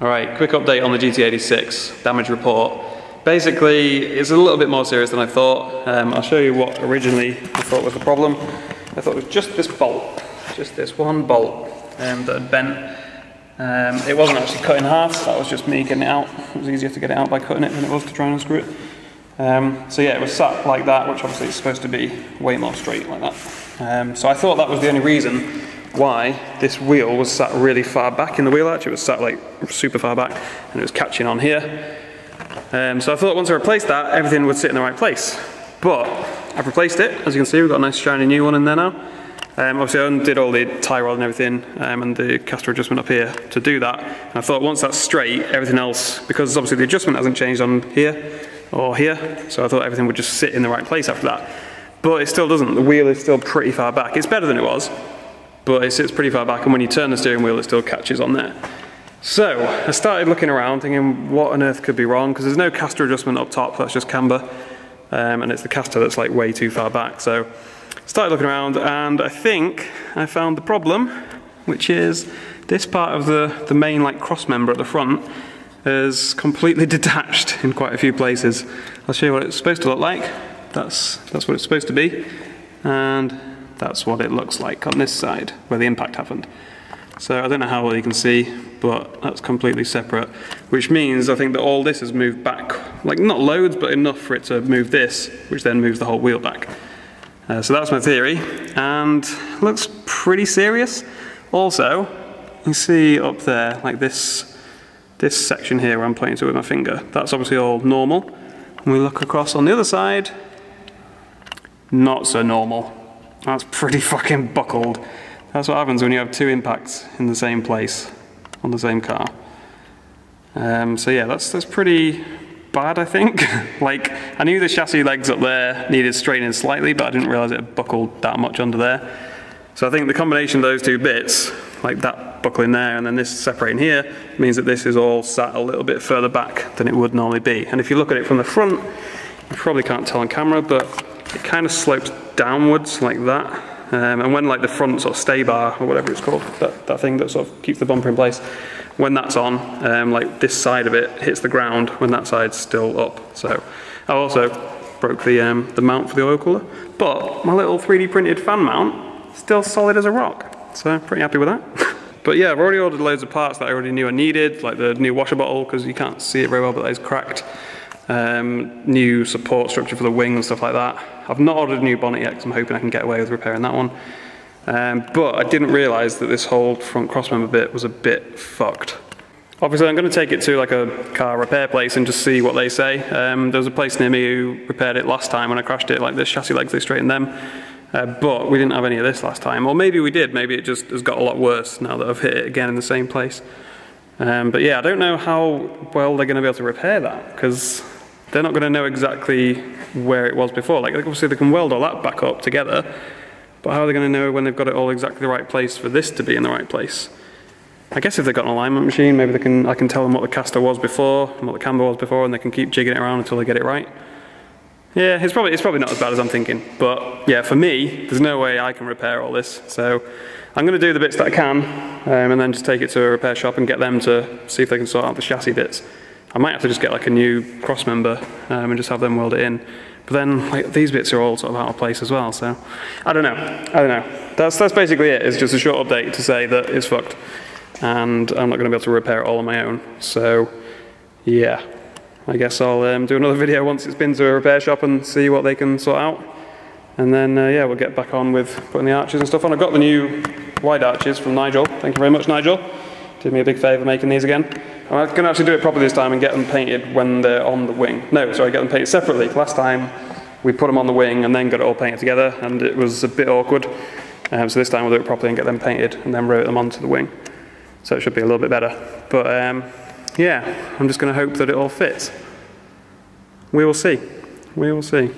Alright, quick update on the GT86 damage report. Basically, it's a little bit more serious than I thought. I'll show you what originally I thought was the problem. I thought it was just this bolt, just this one bolt that had bent. It wasn't actually cut in half, that was just me getting it out. It was easier to get it out by cutting it than it was to try and unscrew it. So yeah, it was sat like that, which obviously is supposed to be way more straight like that. So I thought that was the only reason why this wheel was sat really far back in the wheel arch. It was sat like super far back and it was catching on here. So I thought once I replaced that, everything would sit in the right place. But I've replaced it, as you can see, we've got a nice shiny new one in there now. Obviously I undid all the tie rod and everything and the caster adjustment up here to do that. And I thought once that's straight, everything else, because obviously the adjustment hasn't changed on here or here, so I thought everything would just sit in the right place after that. But it still doesn't, the wheel is still pretty far back. It's better than it was, but it sits pretty far back, and when you turn the steering wheel it still catches on there. So I started looking around thinking what on earth could be wrong, because there's no caster adjustment up top, that's just camber, and it's the caster that's like way too far back. So I started looking around and I think I found the problem, which is this part of the main like cross member at the front is completely detached in quite a few places. I'll show you what it's supposed to look like. That's what it's supposed to be, and that's what it looks like on this side where the impact happened. So I don't know how well you can see, but that's completely separate, which means I think that all this has moved back, like not loads, but enough for it to move this, which then moves the whole wheel back. So that's my theory, and looks pretty serious. Also, you see up there, like this section here where I'm pointing to with my finger, that's obviously all normal. When we look across on the other side, not so normal. That's pretty fucking buckled. That's what happens when you have two impacts in the same place on the same car. So yeah, that's pretty bad, I think. Like, I knew the chassis legs up there needed straightening slightly, but I didn't realize it had buckled that much under there. So I think the combination of those two bits, like that buckling there and then this separating here, means that this is all sat a little bit further back than it would normally be. And if you look at it from the front, you probably can't tell on camera, but it kind of slopes downwards like that. And when like the front sort of stay bar, or whatever it's called, that thing that sort of keeps the bumper in place, when that's on, like this side of it hits the ground when that side's still up. So I also broke the mount for the oil cooler, but my little 3D printed fan mount, still solid as a rock. So pretty happy with that. But yeah, I've already ordered loads of parts that I already knew I needed, like the new washer bottle, because you can't see it very well, but that is cracked. New support structure for the wing and stuff like that. I've not ordered a new bonnet yet because I'm hoping I can get away with repairing that one. But I didn't realise that this whole front crossmember bit was a bit fucked. Obviously I'm going to take it to like a car repair place and just see what they say. There was a place near me who repaired it last time when I crashed it, like the chassis legs, they straightened them. But we didn't have any of this last time, or maybe we did, maybe it just has got a lot worse now that I've hit it again in the same place. But yeah, I don't know how well they're going to be able to repair that, because they're not going to know exactly where it was before. Like obviously they can weld all that back up together, but how are they going to know when they've got it all exactly the right place for this to be in the right place? I guess if they've got an alignment machine, maybe I can tell them what the caster was before and what the camber was before, and they can keep jigging it around until they get it right. Yeah, it's probably not as bad as I'm thinking, but yeah, for me, there's no way I can repair all this. So I'm going to do the bits that I can, and then just take it to a repair shop and get them to see if they can sort out the chassis bits. I might have to just get like a new cross member and just have them weld it in. But then like these bits are all sort of out of place as well, so I don't know. That's basically it. It's just a short update to say that it's fucked, and I'm not going to be able to repair it all on my own. So yeah, I guess I'll do another video once it's been to a repair shop and see what they can sort out. And then yeah, we'll get back on with putting the arches and stuff on. I've got the new wide arches from Nigel. Thank you very much, Nigel. Did me a big favour making these again. I'm going to actually do it properly this time and get them painted when they're on the wing. No, sorry, get them painted separately. Last time we put them on the wing and then got it all painted together, and it was a bit awkward. So this time we'll do it properly and get them painted and then rotate them onto the wing. So it should be a little bit better. But yeah, I'm just going to hope that it all fits. We will see. We will see.